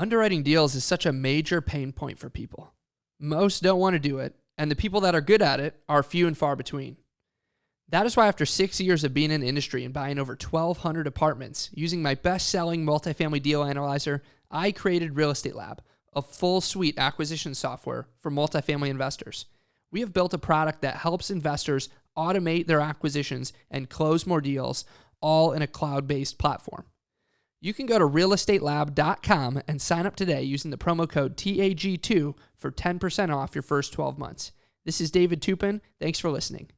Underwriting deals is such a major pain point for people. Most don't want to do it, and the people that are good at it are few and far between. That is why after 6 years of being in the industry and buying over 1,200 apartments, using my best-selling multifamily deal analyzer, I created Real Estate Lab, a full suite acquisition software for multifamily investors. We have built a product that helps investors automate their acquisitions and close more deals, all in a cloud-based platform. You can go to realestatelab.com and sign up today using the promo code TAG2 for 10% off your first 12 months. This is David Tupin. Thanks for listening.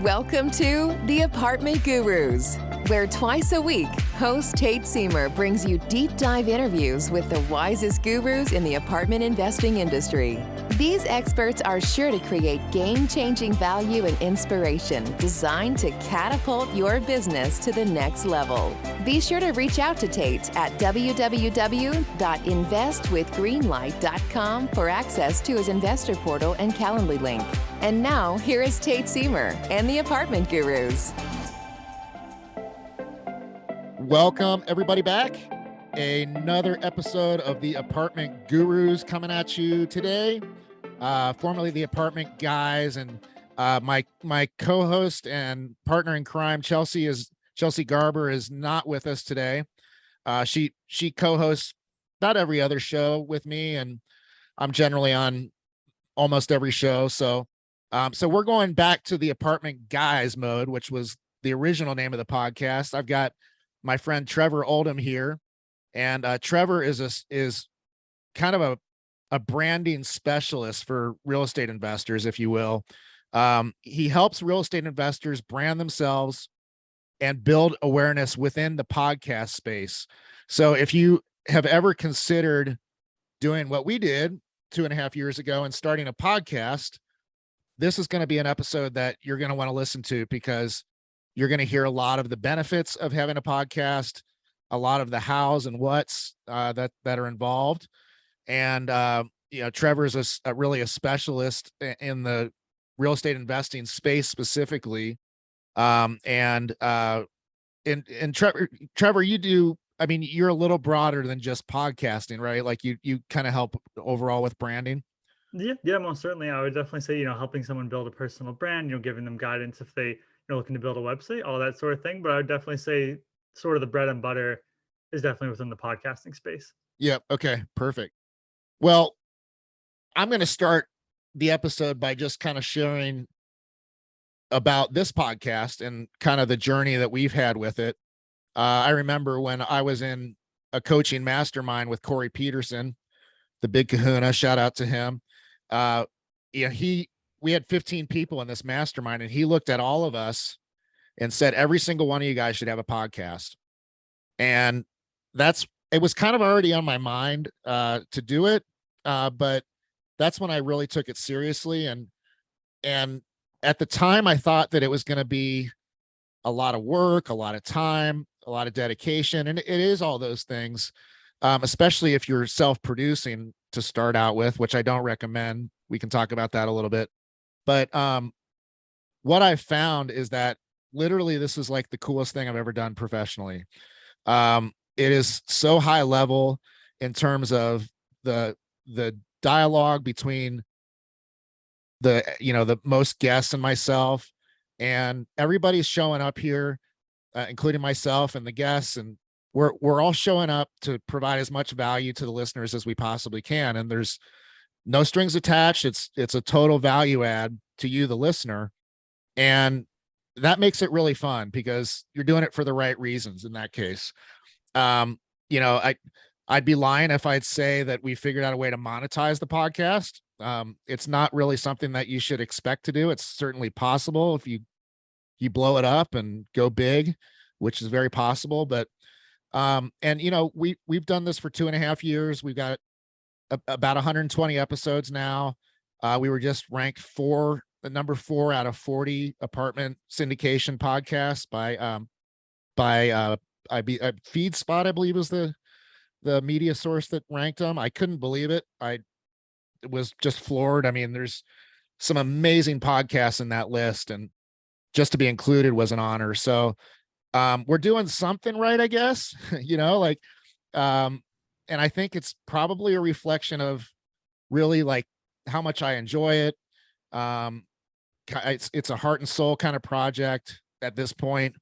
Welcome to The Apartment Gurus, where twice a week, host Tate Siemer brings you deep dive interviews with the wisest gurus in the apartment investing industry. These experts are sure to create game-changing value and inspiration designed to catapult your business to the next level. Be sure to reach out to Tate at www.investwithgreenlight.com for access to his investor portal and Calendly link. And now, here is Tate Siemer and the Apartment Gurus. Welcome, everybody, back. Another episode of the Apartment Gurus coming at you today. Formerly the Apartment Guys, and my co-host and partner in crime, Chelsea Garber, is not with us today. She co-hosts about every other show with me, and I'm generally on almost every show. So we're going back to the Apartment Guys mode, which was the original name of the podcast. I've got my friend Trevor Oldham here, and Trevor is kind of a branding specialist for real estate investors, if you will. He helps real estate investors brand themselves and build awareness within the podcast space. So if you have ever considered doing what we did 2.5 years ago and starting a podcast, this is going to be an episode that you're going to want to listen to, because you're going to hear a lot of the benefits of having a podcast, a lot of the hows and whats that are involved. And, Trevor is really a specialist in the real estate investing space specifically. And Trevor, you do, I mean, you're a little broader than just podcasting, right? Like you kind of help overall with branding. Yeah, most certainly. I would definitely say, helping someone build a personal brand, giving them guidance if they are looking to build a website, all that sort of thing. But I would definitely say sort of the bread and butter is definitely within the podcasting space. Yep. Okay, perfect. Well, I'm going to start the episode by just kind of sharing about this podcast and kind of the journey that we've had with it. I remember when I was in a coaching mastermind with Corey Peterson, the big kahuna, shout out to him. We had 15 people in this mastermind, and he looked at all of us and said, every single one of you guys should have a podcast. And it was kind of already on my mind to do it. But that's when I really took it seriously. And at the time I thought that it was going to be a lot of work, a lot of time, a lot of dedication. And it is all those things, especially if you're self-producing to start out with, which I don't recommend. We can talk about that a little bit. But what I've found is that literally this is like the coolest thing I've ever done professionally. It is so high level in terms of the dialogue between the most guests and myself, and everybody's showing up here, including myself and the guests, and we're all showing up to provide as much value to the listeners as we possibly can. And there's no strings attached. It's a total value add to you, the listener. And that makes it really fun because you're doing it for the right reasons in that case. I'd be lying if I'd say that we figured out a way to monetize the podcast. It's not really something that you should expect to do. It's certainly possible if you blow it up and go big, which is very possible. But we've done this for 2.5 years. We've got about 120 episodes now. We were just ranked number 4 out of 40 apartment syndication podcasts by FeedSpot, I believe, was the media source that ranked them. I couldn't believe it. I was just floored. I mean, there's some amazing podcasts in that list, and just to be included was an honor. So we're doing something right, I guess. And I think it's probably a reflection of really like how much I enjoy it. It's a heart and soul kind of project at this point.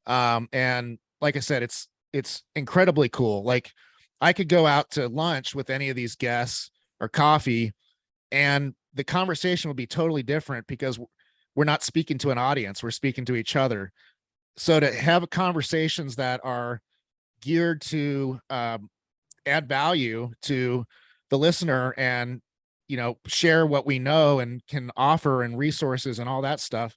And like I said, it's incredibly cool. Like I could go out to lunch with any of these guests or coffee, and the conversation would be totally different because we're not speaking to an audience, we're speaking to each other. So to have conversations that are geared to add value to the listener and share what we know and can offer and resources and all that stuff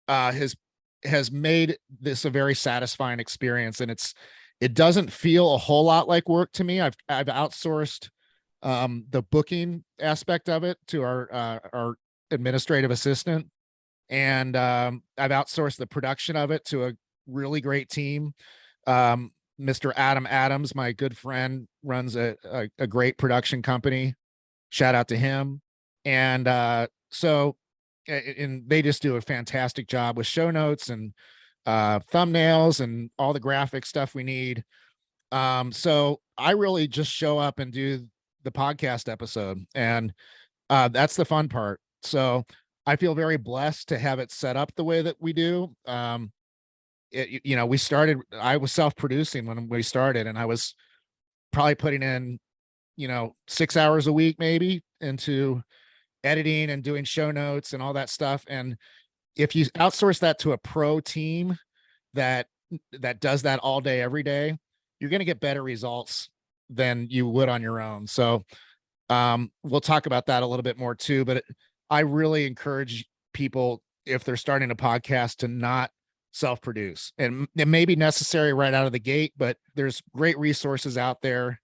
has made this a very satisfying experience. And it doesn't feel a whole lot like work to me. I've outsourced the booking aspect of it to our administrative assistant, and I've outsourced the production of it to a really great team. Mr. Adam Adams, my good friend, runs a great production company. Shout out to him. And and they just do a fantastic job with show notes and thumbnails and all the graphic stuff we need. So I really just show up and do the podcast episode, and that's the fun part. So I feel very blessed to have it set up the way that we do. I was self-producing when we started, and I was probably putting in 6 hours a week maybe into editing and doing show notes and all that stuff. And if you outsource that to a pro team that does that all day every day, you're going to get better results than you would on your own. So we'll talk about that a little bit more too, but I really encourage people, if they're starting a podcast, to not self-produce. And it may be necessary right out of the gate, but there's great resources out there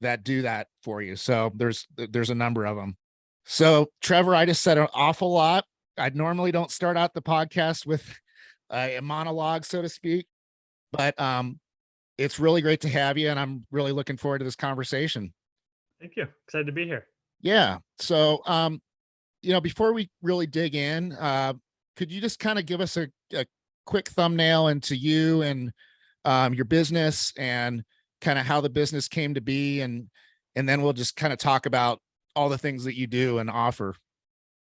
that do that for you. So there's a number of them. So Trevor, I just said an awful lot. I normally don't start out the podcast with a monologue, so to speak, but it's really great to have you, and I'm really looking forward to this conversation. Thank you. Excited to be here. Yeah. So, before we really dig in, could you just kind of give us a quick thumbnail into you and your business and kind of how the business came to be, and then we'll just kind of talk about all the things that you do and offer.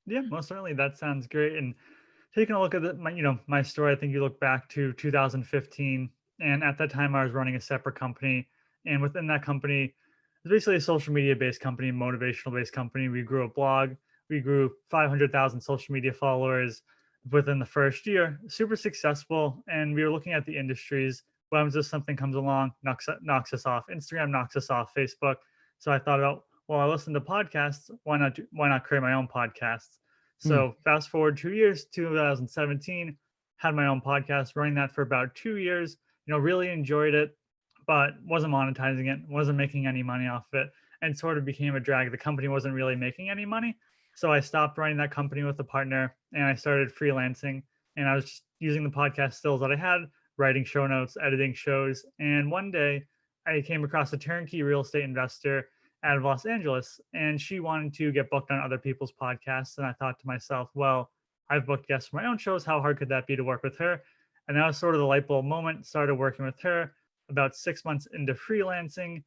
Yeah, most certainly. That sounds great. And taking a look at my story, I think you look back to 2015, and at that time I was running a separate company, and within that company, it was basically a social media based company, motivational based company. We grew a blog, we grew 500,000 social media followers within the first year, super successful. And we were looking at the industries. What happens if something comes along, knocks us off? Instagram knocks us off, Facebook. So I thought about, well, I listen to podcasts. Why not create my own podcasts? So fast forward 2 years, 2017, had my own podcast, running that for about 2 years. Really enjoyed it, but wasn't monetizing it, wasn't making any money off of it, and sort of became a drag. The company wasn't really making any money. So I stopped running that company with a partner, and I started freelancing. And I was just using the podcast skills that I had, writing show notes, editing shows. And one day I came across a turnkey real estate investor out of Los Angeles, and she wanted to get booked on other people's podcasts. And I thought to myself, well, I've booked guests for my own shows. How hard could that be to work with her? And that was sort of the light bulb moment. Started working with her. About 6 months into freelancing,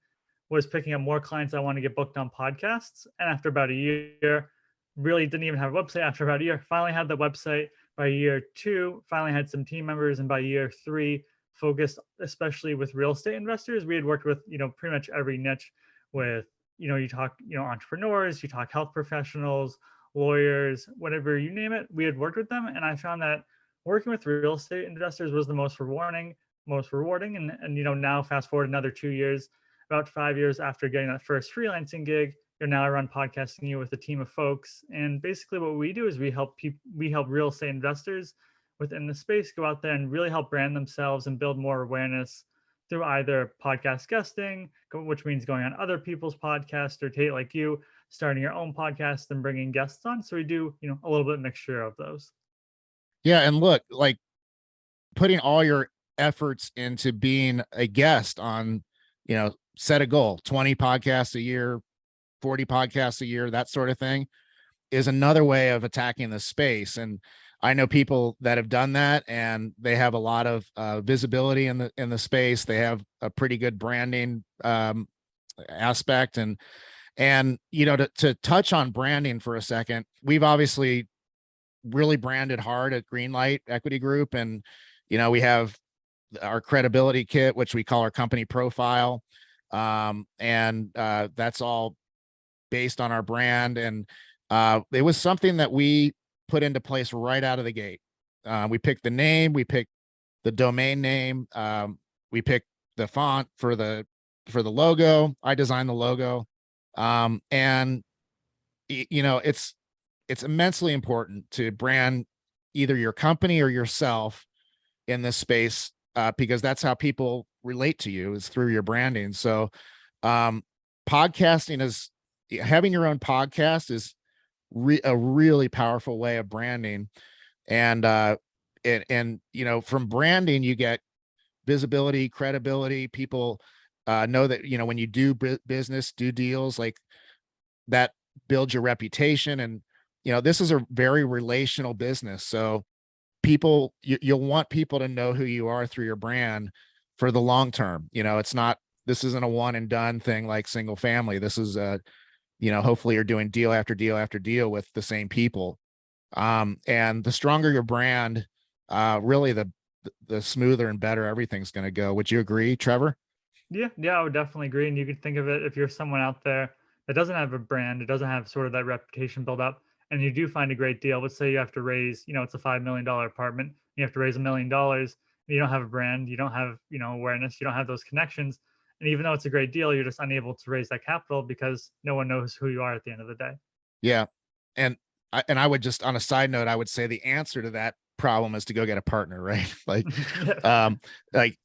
was picking up more clients I want to get booked on podcasts. And after about a year, really didn't even have a website. After about a year, finally had the website. By year 2, finally had some team members. And by year 3, focused especially with real estate investors. We had worked with, pretty much every niche with, you talk, entrepreneurs, you talk health professionals, lawyers, whatever you name it, we had worked with them. And I found that working with real estate investors was the most rewarding. And now fast forward another 2 years, about 5 years after getting that first freelancing gig, now I run Podcasting You with a team of folks. And basically what we do is we help real estate investors within the space go out there and really help brand themselves and build more awareness through either podcast guesting, which means going on other people's podcasts, or Tate, like you, starting your own podcast and bringing guests on. So we do, a little bit mixture of those. Yeah. And look, like putting all your efforts into being a guest on, set a goal, 20 podcasts a year, 40 podcasts a year, that sort of thing, is another way of attacking the space. And I know people that have done that, and they have a lot of visibility in the space. They have a pretty good branding aspect, and to touch on branding for a second, we've obviously really branded hard at Greenlight Equity Group, and we have our credibility kit, which we call our company profile, and that's all based on our brand. And it was something that we put into place right out of the gate. We picked the name, we picked the domain name, we picked the font for the logo. I designed the logo, and it's immensely important to brand either your company or yourself in this space, because that's how people relate to you, is through your branding. So podcasting is having your own podcast is a really powerful way of branding. And from branding, you get visibility, credibility. People know that, when you do business, do deals, like that builds your reputation. And, this is a very relational business. So people, you'll want people to know who you are through your brand for the long term. This isn't a one and done thing like single family. This is hopefully you're doing deal after deal after deal with the same people. And the stronger your brand, really the smoother and better everything's going to go. Would you agree, Trevor? Yeah, I would definitely agree. And you could think of it, if you're someone out there that doesn't have a brand, it doesn't have sort of that reputation built up, and you do find a great deal. Let's say you have to raise, it's a $5 million apartment, you have to raise $1 million, and you don't have a brand, you don't have, awareness, you don't have those connections. And even though it's a great deal, you're just unable to raise that capital because no one knows who you are at the end of the day. Yeah. And I would just, on a side note, I would say the answer to that problem is to go get a partner, right? Like,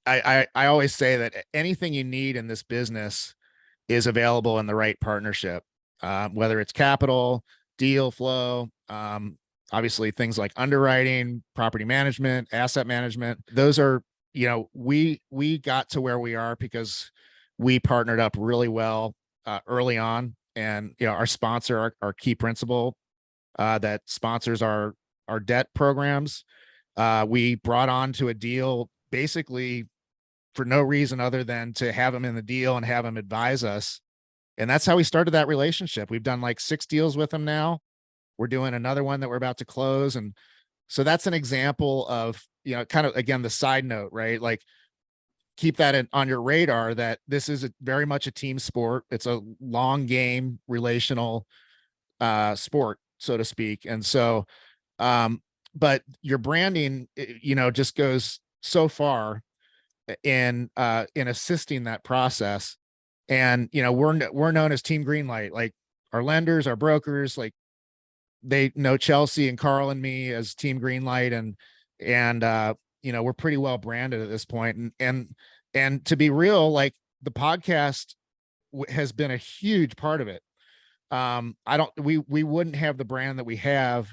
I always say that anything you need in this business is available in the right partnership, whether it's capital, deal flow, obviously things like underwriting, property management, asset management. Those are, we got to where we are because we partnered up really well early on. And, our sponsor, our key principal that sponsors our debt programs, we brought on to a deal basically for no reason other than to have him in the deal and have him advise us. And that's how we started that relationship. We've done like 6 deals with him now. We're doing another one that we're about to close. And so that's an example of, kind of, again, the side note, right? Like, keep that on your radar, that this is very much a team sport. It's a long game, relational sport, so to speak. And so, but your branding, just goes so far in assisting that process. And, we're known as Team Greenlight. Like, our lenders, our brokers, like, they know Chelsea and Carl and me as Team Greenlight, and we're pretty well branded at this point. And to be real, like, the podcast has been a huge part of it. We wouldn't have the brand that we have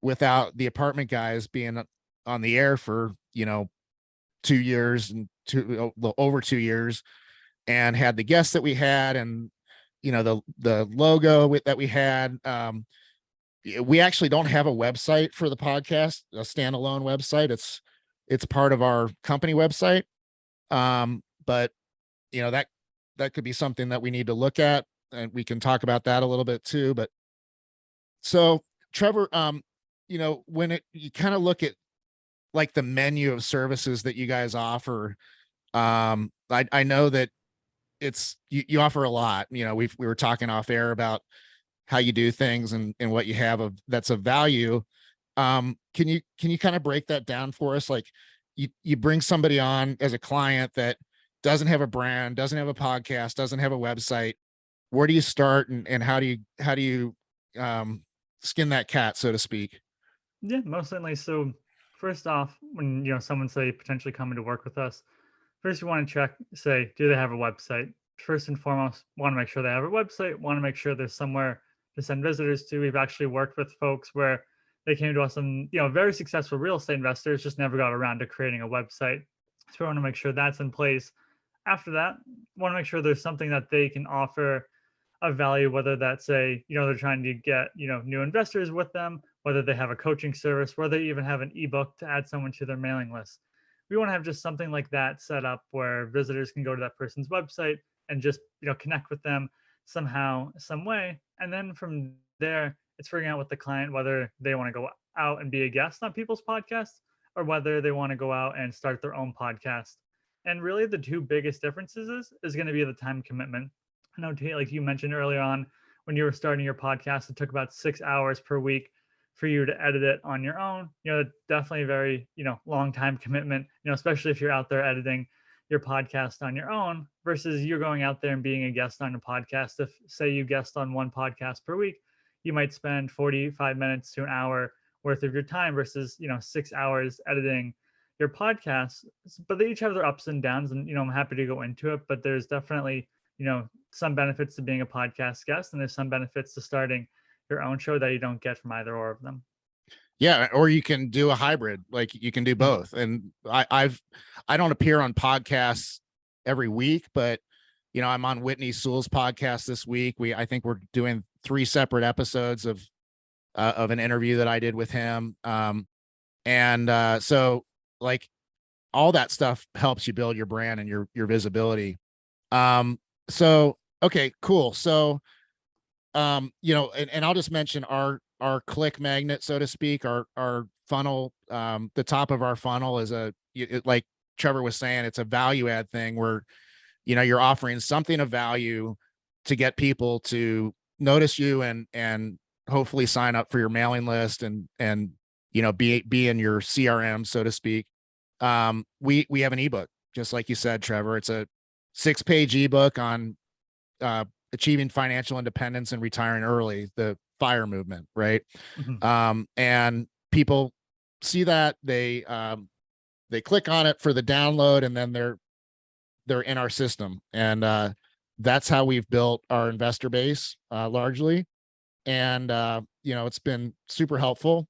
without the Apartment Guys being on the air for 2 years and over 2 years, and had the guests that we had, and the logo that we had. We actually don't have a website for the podcast, a standalone website. It's part of our company website. But that could be something that we need to look at, and we can talk about that a little bit too. But so, Trevor, when you kind of look at like the menu of services that you guys offer, I know that you offer a lot. We were talking off air about how you do things and what you have that's of value. Can you kind of break that down for us? Like, you bring somebody on as a client that doesn't have a brand, doesn't have a podcast, doesn't have a website. Where do you start, and how do you skin that cat, so to speak? Yeah, most certainly. So first off, when someone say potentially coming to work with us, first you want to check, say, do they have a website? First and foremost, want to make sure they have a website, want to make sure there's somewhere to send visitors to. We've actually worked with folks where they came to us and, very successful real estate investors just never got around to creating a website. So we want to make sure that's in place. After that, want to make sure there's something that they can offer of value, whether that's they're trying to get, new investors with them, whether they have a coaching service, whether they even have an ebook to add someone to their mailing list. We want to have just something like that set up where visitors can go to that person's website and just, connect with them somehow, some way. And then from there, it's figuring out with the client whether they want to go out and be a guest on people's podcasts or whether they want to go out and start their own podcast. And really the two biggest differences is going to be the time commitment. I know, Tate, like you mentioned earlier on, when you were starting your podcast, it took about 6 hours per week for you to edit it on your own. Definitely a very, long time commitment, especially if you're out there editing your podcast on your own versus you're going out there and being a guest on a podcast. If say you guest on one podcast per week, you might spend 45 minutes to an hour worth of your time versus, 6 hours editing your podcast. But they each have their ups and downs, and, I'm happy to go into it, but there's definitely, some benefits to being a podcast guest, and there's some benefits to starting your own show that you don't get from either or of them. Yeah, or you can do a hybrid, like you can do both. And I don't appear on podcasts every week, but I'm on Whitney Sewell's podcast this week. I think we're doing 3 separate episodes of an interview that I did with him. So like all that stuff helps you build your brand and your visibility. So okay, cool. So and I'll just mention our click magnet, so to speak, our funnel. The top of our funnel is like Trevor was saying, it's a value add thing where, you're offering something of value to get people to notice you and hopefully sign up for your mailing list and be in your CRM, so to speak. We have an ebook, just like you said, Trevor. It's a 6-page ebook on achieving financial independence and retiring early, the FIRE movement, right? Mm-hmm. And people see that, they click on it for the download, and then they're in our system. And that's how we've built our investor base largely. And it's been super helpful.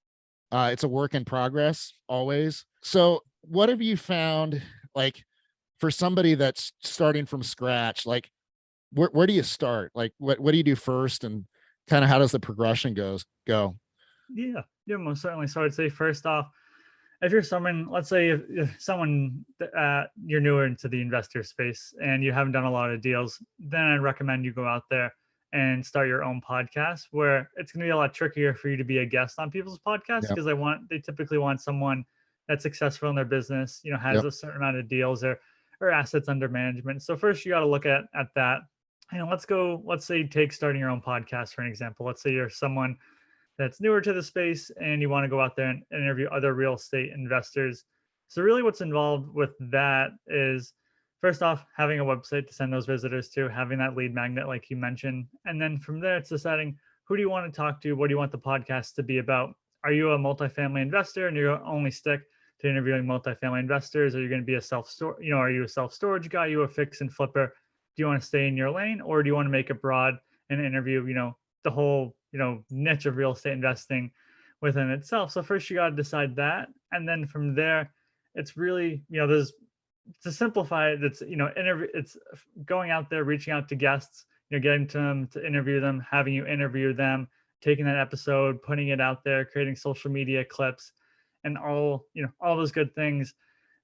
It's a work in progress always. So what have you found, like, for somebody that's starting from scratch? Like, where do you start? Like, what do you do first, and kind of how does the progression go? Yeah, most certainly. So I'd say first off, if you're someone, let's say if someone you're newer into the investor space and you haven't done a lot of deals, then I'd recommend you go out there and start your own podcast, where it's going to be a lot trickier for you to be a guest on people's podcasts because they typically want someone that's successful in their business, has a certain amount of deals or assets under management. So first you got to look at that. And let's say take starting your own podcast for an example. Let's say you're someone that's newer to the space and you want to go out there and interview other real estate investors. So really what's involved with that is, first off, having a website to send those visitors to, having that lead magnet like you mentioned. And then from there, it's deciding, who do you want to talk to? What do you want the podcast to be about? Are you a multifamily investor and you're only stick to interviewing multifamily investors? Are you going to be a self-storage, are you a self-storage guy? Are you a fix and flipper? Do you want to stay in your lane, or do you want to make it broad and interview, the whole, niche of real estate investing within itself? So first you got to decide that. And then from there, it's really, there's, to simplify it, it's, it's going out there, reaching out to guests, getting to them to interview them, having you interview them, taking that episode, putting it out there, creating social media clips, and all those good things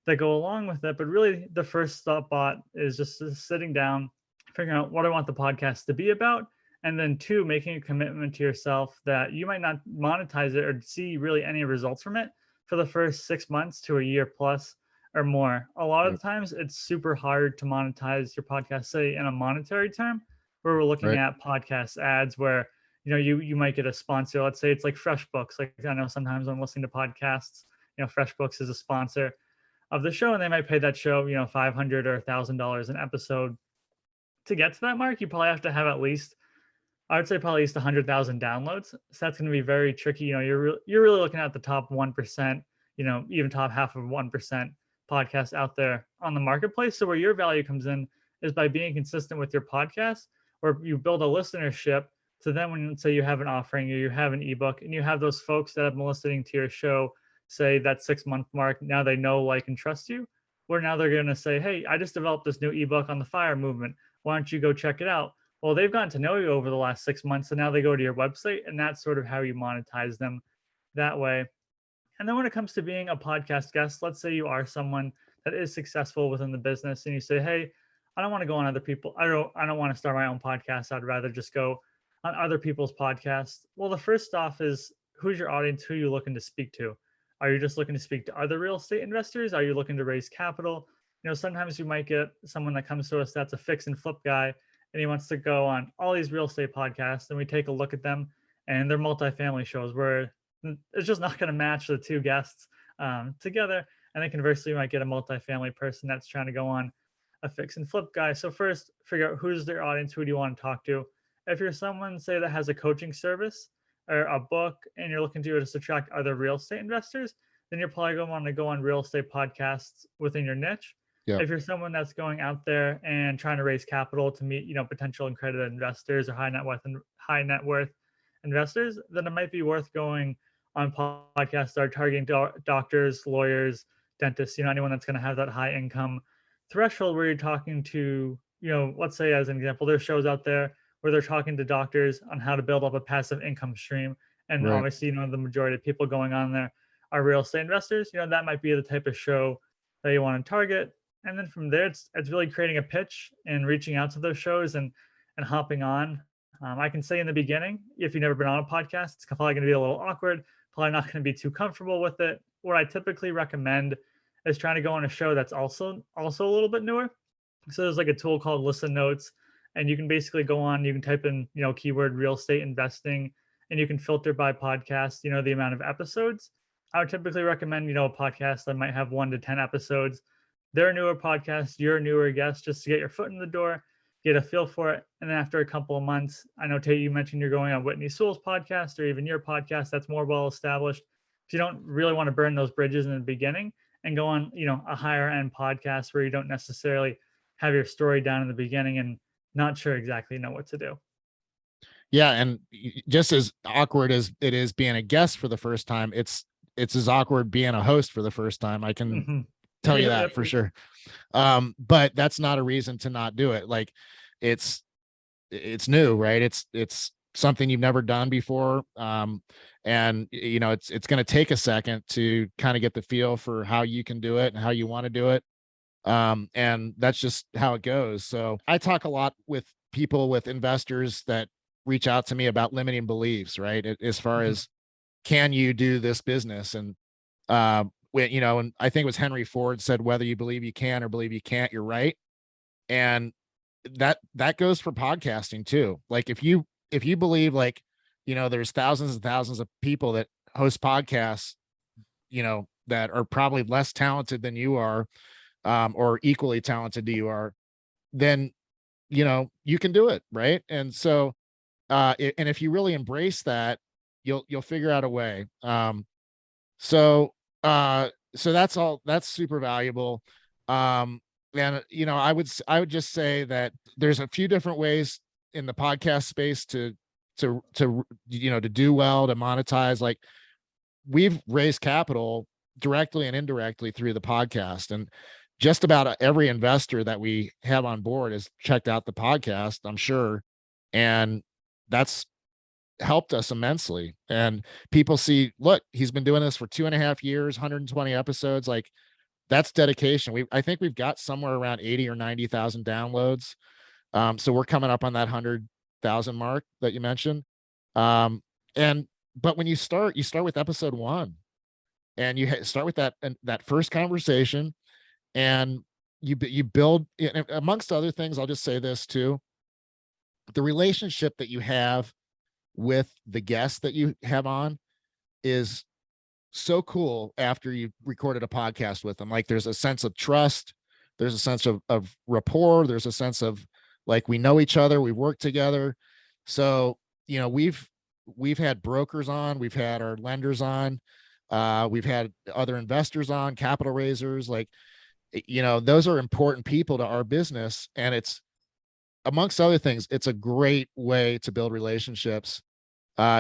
that go along with it. But really the first spot is just sitting down, figuring out what I want the podcast to be about. And then 2, making a commitment to yourself that you might not monetize it or see really any results from it for the first 6 months to a year plus or more. A lot of the times it's super hard to monetize your podcast, say in a monetary term, where we're looking at podcast ads where, you might get a sponsor. Let's say it's like FreshBooks. Like I know sometimes when I'm listening to podcasts, FreshBooks is a sponsor of the show, and they might pay that show, $500 or $1,000 an episode. To get to that mark, you probably have to have at least 100,000 downloads. So that's going to be very tricky. You're really looking at the top 1%, even top half of 1% podcasts out there on the marketplace. So where your value comes in is by being consistent with your podcast, or you build a listenership. So then when, say you have an offering or you have an ebook and you have those folks that have been listening to your show, say that 6-month mark, now they know, like, and trust you, where now they're going to say, hey, I just developed this new ebook on the FIRE movement. Why don't you go check it out? Well, they've gotten to know you over the last 6 months, and now they go to your website, and that's sort of how you monetize them that way. And then when it comes to being a podcast guest, let's say you are someone that is successful within the business and you say, hey, I don't want to go on other people. I don't want to start my own podcast. I'd rather just go on other people's podcasts. Well, the first off is, who's your audience? Who are you looking to speak to? Are you just looking to speak to other real estate investors? Are you looking to raise capital? Sometimes you might get someone that comes to us that's a fix and flip guy and he wants to go on all these real estate podcasts, and we take a look at them and they're multifamily shows where it's just not going to match the two guests together. And then conversely, you might get a multifamily person that's trying to go on a fix and flip guy. So first, figure out who's their audience. Who do you want to talk to? If you're someone, say, that has a coaching service or a book, and you're looking to just attract other real estate investors, then you're probably going to want to go on real estate podcasts within your niche. Yeah. If you're someone that's going out there and trying to raise capital to meet, potential accredited investors or high net worth investors, then it might be worth going on podcasts that are targeting doctors, lawyers, dentists, anyone that's going to have that high income threshold where you're talking to, let's say as an example, there's shows out there where they're talking to doctors on how to build up a passive income stream. And Right. obviously, the majority of people going on there are real estate investors. That might be the type of show that you want to target. And then from there, it's really creating a pitch and reaching out to those shows and hopping on. I can say in the beginning, if you've never been on a podcast, it's probably going to be a little awkward, probably not going to be too comfortable with it. What I typically recommend is trying to go on a show that's also a little bit newer. So there's like a tool called Listen Notes, and you can basically go on, you can type in, keyword real estate investing, and you can filter by podcast, the amount of episodes. I would typically recommend, a podcast that might have 1 to 10 episodes. They're a newer podcast, you're a newer guest, just to get your foot in the door, get a feel for it. And then after a couple of months, I know, Tate, you mentioned you're going on Whitney Sewell's podcast or even your podcast that's more well established. So you don't really want to burn those bridges in the beginning and go on, a higher end podcast where you don't necessarily have your story down in the beginning and not sure exactly know what to do. Yeah. And just as awkward as it is being a guest for the first time, it's as awkward being a host for the first time. I can tell you that for sure. But that's not a reason to not do it. Like it's new, right? It's something you've never done before. And it's going to take a second to kind of get the feel for how you can do it and how you want to do it. And that's just how it goes. So I talk a lot with people, with investors that reach out to me about limiting beliefs, right? As far as, can you do this business? And, and I think it was Henry Ford said, whether you believe you can or believe you can't, you're right. And that goes for podcasting too. Like if you believe, like, there's thousands and thousands of people that host podcasts, that are probably less talented than you are, or equally talented to you are, then, you can do it. Right. And so, and if you really embrace that, you'll figure out a way. So that's all, that's super valuable. And, I would just say that there's a few different ways in the podcast space to do well, to monetize. Like we've raised capital directly and indirectly through the podcast, and just about every investor that we have on board has checked out the podcast, I'm sure. And that's helped us immensely. And people see, look, he's been doing this for 2.5 years, 120 episodes. Like that's dedication. I think we've got somewhere around 80 or 90,000 downloads. So we're coming up on that 100,000 mark that you mentioned. But when you start with episode 1, and you start with that first conversation, and you build, amongst other things. I'll just say this too: the relationship that you have with the guests that you have on is so cool after you've recorded a podcast with them. Like there's a sense of trust, there's a sense of rapport, there's a sense of like, we know each other, we work together. So, we've had brokers on, we've had our lenders on, we've had other investors on, capital raisers, like, those are important people to our business. And it's, amongst other things, it's a great way to build relationships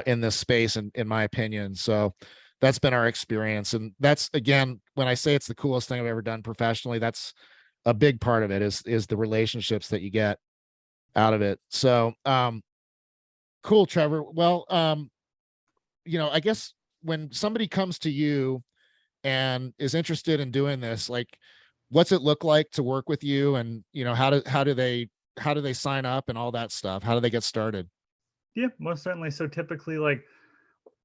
in this space, in my opinion. So that's been our experience. And that's, again, when I say it's the coolest thing I've ever done professionally, that's a big part of it, is the relationships that you get out of it. So cool, Trevor. Well, I guess when somebody comes to you and is interested in doing this, like, what's it look like to work with you? And, how do they sign up and all that stuff? How do they get started? Yeah, most certainly. So typically, like,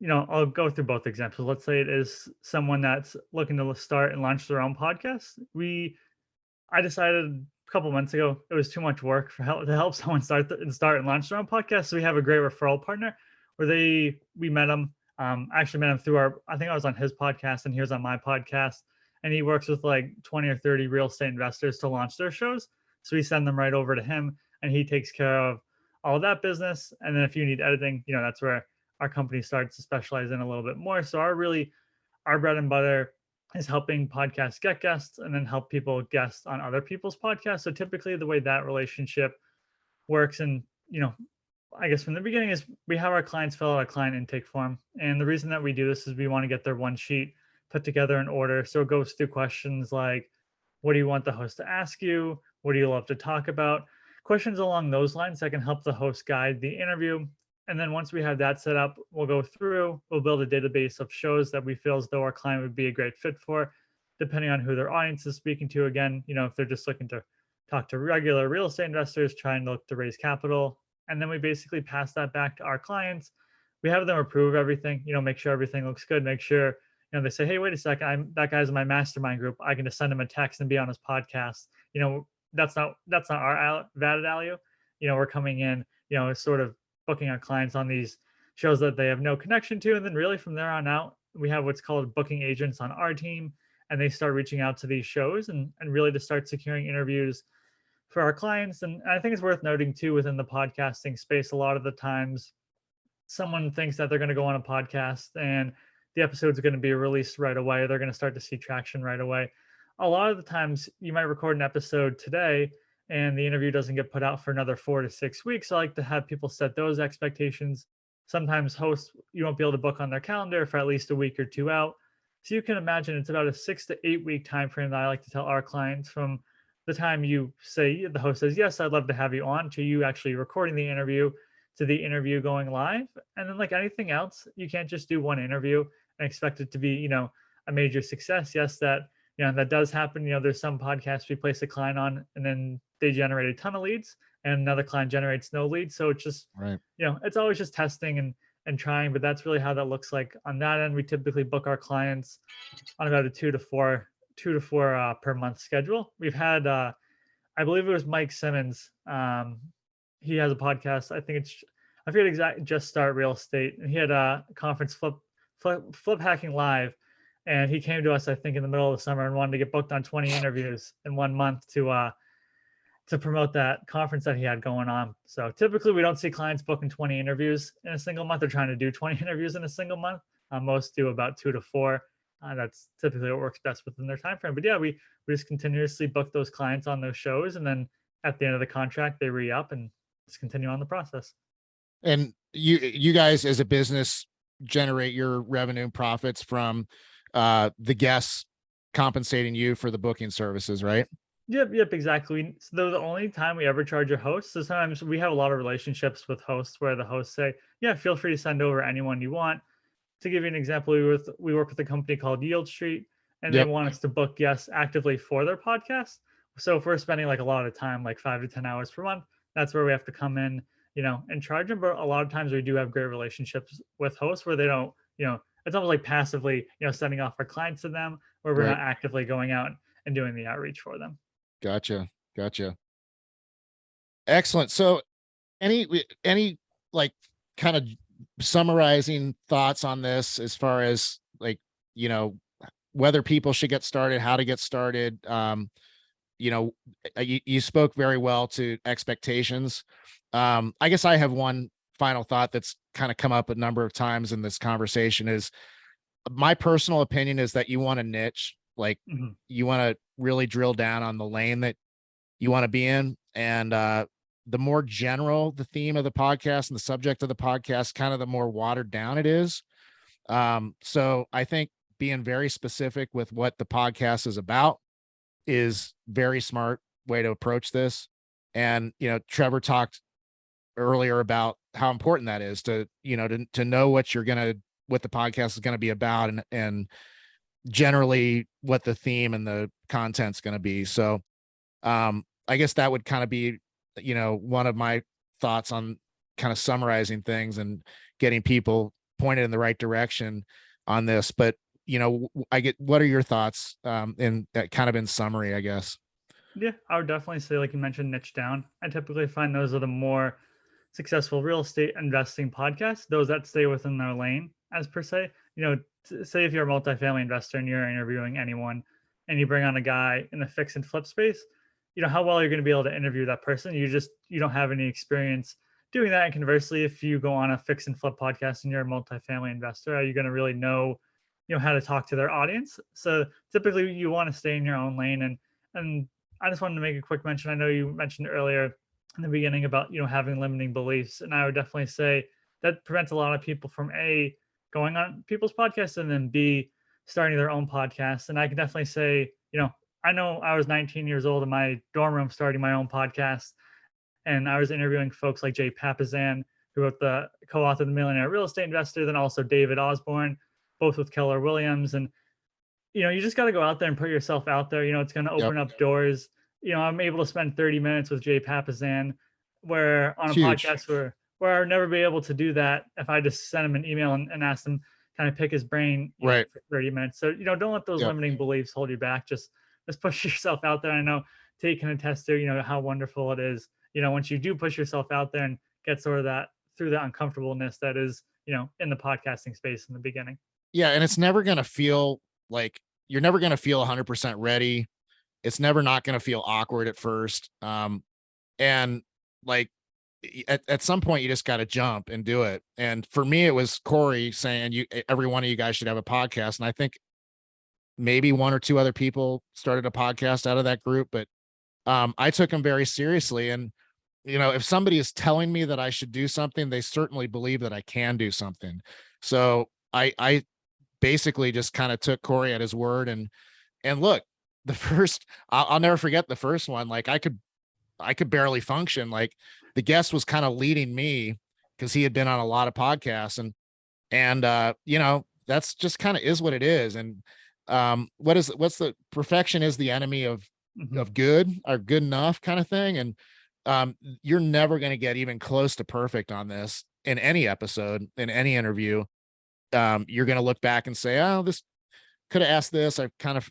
I'll go through both examples. Let's say it is someone that's looking to start and launch their own podcast. I decided a couple months ago it was too much work to help someone start and launch their own podcast. So we have a great referral partner where we met him. I actually met him through I think I was on his podcast and he was on my podcast. And he works with like 20 or 30 real estate investors to launch their shows. So we send them right over to him and he takes care of all of that business. And then if you need editing, that's where our company starts to specialize in a little bit more. So our bread and butter is helping podcasts get guests and then help people guest on other people's podcasts. So typically the way that relationship works, and I guess from the beginning, is we have our clients fill out a client intake form. And the reason that we do this is we want to get their one sheet put together in order. So it goes through questions like, what do you want the host to ask you? What do you love to talk about? Questions along those lines that can help the host guide the interview. And then once we have that set up, we'll build a database of shows that we feel as though our client would be a great fit for, depending on who their audience is speaking to. Again, if they're just looking to talk to regular real estate investors, trying to look to raise capital. And then we basically pass that back to our clients. We have them approve everything, make sure everything looks good, make sure, they say, hey, wait a second, that guy's in my mastermind group. I can just send him a text and be on his podcast. That's not our valid value. We're coming in, sort of booking our clients on these shows that they have no connection to. And then really from there on out, we have what's called booking agents on our team. And they start reaching out to these shows and really to start securing interviews for our clients. And I think it's worth noting too, within the podcasting space, a lot of the times someone thinks that they're going to go on a podcast and the episode's going to be released right away. They're going to start to see traction right away. A lot of the times you might record an episode today and the interview doesn't get put out for another 4 to 6 weeks. I like to have people set those expectations. Sometimes hosts, you won't be able to book on their calendar for at least a week or two out. So you can imagine it's about a 6 to 8 week time frame that I like to tell our clients from the time the host says, yes, I'd love to have you on, to you actually recording the interview, to the interview going live. And then like anything else, you can't just do one interview and expect it to be, a major success. Yes, that does happen. There's some podcasts we place a client on and then they generate a ton of leads and another client generates no leads. So it's just, right. It's always just testing and trying, but that's really how that looks like on that end. We typically book our clients on about a two to four per month schedule. We've had, I believe it was Mike Simmons. He has a podcast. I forget exactly, Just Start Real Estate. And he had a conference flip hacking live. And he came to us, I think, in the middle of the summer and wanted to get booked on 20 interviews in 1 month to promote that conference that he had going on. So typically we don't see clients booking 20 interviews in a single month. They're trying to do 20 interviews in a single month. Most do about 2 to 4. That's typically what works best within their time frame. But yeah, we just continuously book those clients on those shows. And then at the end of the contract, they re-up and just continue on the process. And you guys as a business generate your revenue and profits from the guests compensating you for the booking services, right? Yep, exactly. So the only time we ever charge a host. So sometimes we have a lot of relationships with hosts where the hosts say, yeah, feel free to send over anyone you want. To give you an example, we work with a company called Yield Street, and they want us to book guests actively for their podcast. So if we're spending like a lot of time, like 5 to 10 hours per month, that's where we have to come in, and charge them. But a lot of times we do have great relationships with hosts where they don't, it's almost like passively, sending off our clients to them, where we're not actively going out and doing the outreach for them. Gotcha. Excellent. So any like kind of summarizing thoughts on this as far as like, whether people should get started, how to get started? You spoke very well to expectations. I guess I have one final thought that's kind of come up a number of times in this conversation. Is my personal opinion is that you want a niche, like you want to really drill down on the lane that you want to be in. And the more general the theme of the podcast and the subject of the podcast, kind of the more watered down it is. So I think being very specific with what the podcast is about is very smart way to approach this. And, Trevor talked earlier about how important that is to know what you're going to what the podcast is going to be about, and generally what the theme and the content's going to be. So I guess that would kind of be, one of my thoughts on kind of summarizing things and getting people pointed in the right direction on this. But, what are your thoughts in that kind of in summary, I guess? Yeah, I would definitely say, like you mentioned, niche down. I typically find those are the more successful real estate investing podcasts, those that stay within their lane, as per se. Say if you're a multifamily investor and you're interviewing anyone and you bring on a guy in the fix and flip space, how well you're going to be able to interview that person. You don't have any experience doing that. And conversely, if you go on a fix and flip podcast and you're a multifamily investor, are you going to really know, how to talk to their audience? So typically you want to stay in your own lane. And I just wanted to make a quick mention. I know you mentioned earlier in the beginning about, having limiting beliefs. And I would definitely say that prevents a lot of people from A, going on people's podcasts, and then B, starting their own podcast. And I can definitely say, I know I was 19 years old in my dorm room starting my own podcast. And I was interviewing folks like Jay Papasan, who wrote the co-author of The Millionaire Real Estate Investor, then also David Osborne, both with Keller Williams. And, you just got to go out there and put yourself out there. It's going to open up doors. I'm able to spend 30 minutes with Jay Papasan, where on a podcast where I would never be able to do that if I just sent him an email and asked him kind of pick his brain right for 30 minutes. So, don't let those limiting beliefs hold you back. Just push yourself out there. I know Tate can attest to, how wonderful it is, once you do push yourself out there and get sort of that through that uncomfortableness that is, in the podcasting space in the beginning. Yeah. And it's never going to feel like you're never going to feel 100% ready. It's never not going to feel awkward at first. And like at some point you just got to jump and do it. And for me, it was Corey saying every one of you guys should have a podcast. And I think maybe one or two other people started a podcast out of that group, but I took them very seriously. And, if somebody is telling me that I should do something, they certainly believe that I can do something. So I basically just kind of took Corey at his word, and look, the first, I'll never forget the first one. Like I could barely function. Like the guest was kind of leading me because he had been on a lot of podcasts, and that's just kind of is what it is. And what's the perfection is the enemy of good, or good enough kind of thing. And you're never going to get even close to perfect on this in any episode, in any interview. You're going to look back and say, oh, this could have asked this. I kind of,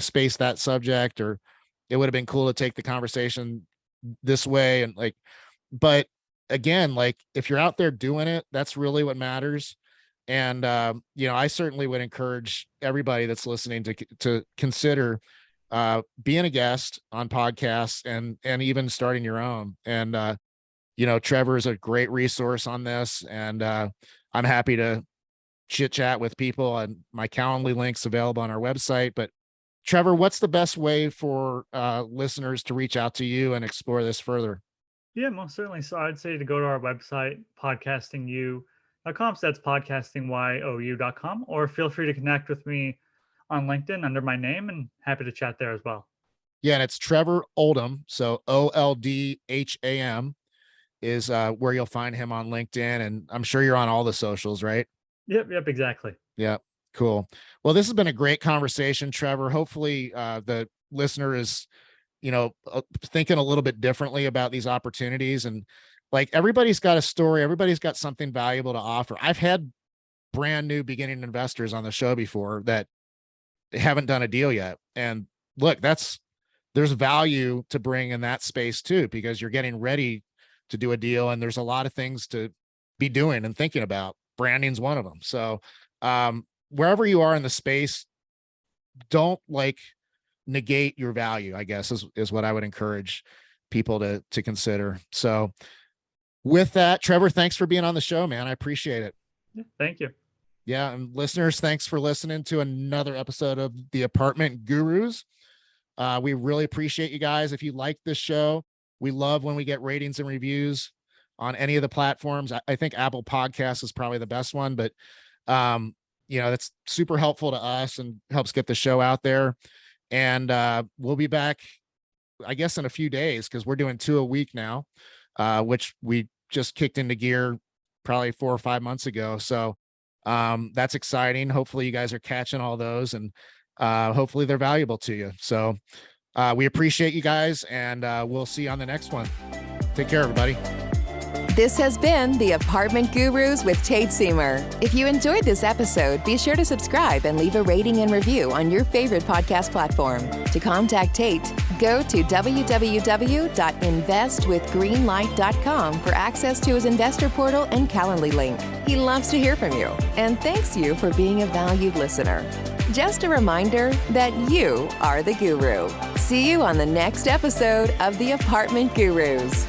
spaced that subject, or it would have been cool to take the conversation this way. And but again, if you're out there doing it, that's really what matters. And, I certainly would encourage everybody that's listening to consider being a guest on podcasts and even starting your own. And, Trevor is a great resource on this, and I'm happy to chit chat with people, and my Calendly link's available on our website. But Trevor, what's the best way for listeners to reach out to you and explore this further? Yeah, most certainly. So I'd say to go to our website, podcastingyou.com. So that's podcastingyou.com, or feel free to connect with me on LinkedIn under my name, and happy to chat there as well. Yeah. And it's Trevor Oldham. So Oldham is where you'll find him on LinkedIn. And I'm sure you're on all the socials, right? Yep, exactly. Yeah, cool. Well, this has been a great conversation, Trevor. Hopefully the listener is, thinking a little bit differently about these opportunities. And everybody's got a story. Everybody's got something valuable to offer. I've had brand new beginning investors on the show before that haven't done a deal yet. And look, there's value to bring in that space too, because you're getting ready to do a deal. And there's a lot of things to be doing and thinking about. Branding's one of them. So wherever you are in the space, don't negate your value, I guess is what I would encourage people to consider. So with that, Trevor, thanks for being on the show, man. I appreciate it. Yeah, thank you. Yeah. And listeners, thanks for listening to another episode of the Apartment Gurus. We really appreciate you guys. If you like this show, we love when we get ratings and reviews on any of the platforms. I think Apple Podcasts is probably the best one, but that's super helpful to us and helps get the show out there. And we'll be back, I guess, in a few days, because we're doing 2 a week now, which we just kicked into gear probably 4 or 5 months ago. So That's exciting. Hopefully you guys are catching all those, and hopefully they're valuable to you. So we appreciate you guys, and we'll see you on the next one. Take care, everybody. This has been the Apartment Gurus with Tate Siemer. If you enjoyed this episode, be sure to subscribe and leave a rating and review on your favorite podcast platform. To contact Tate, go to www.investwithgreenlight.com for access to his investor portal and Calendly link. He loves to hear from you and thanks you for being a valued listener. Just a reminder that you are the guru. See you on the next episode of the Apartment Gurus.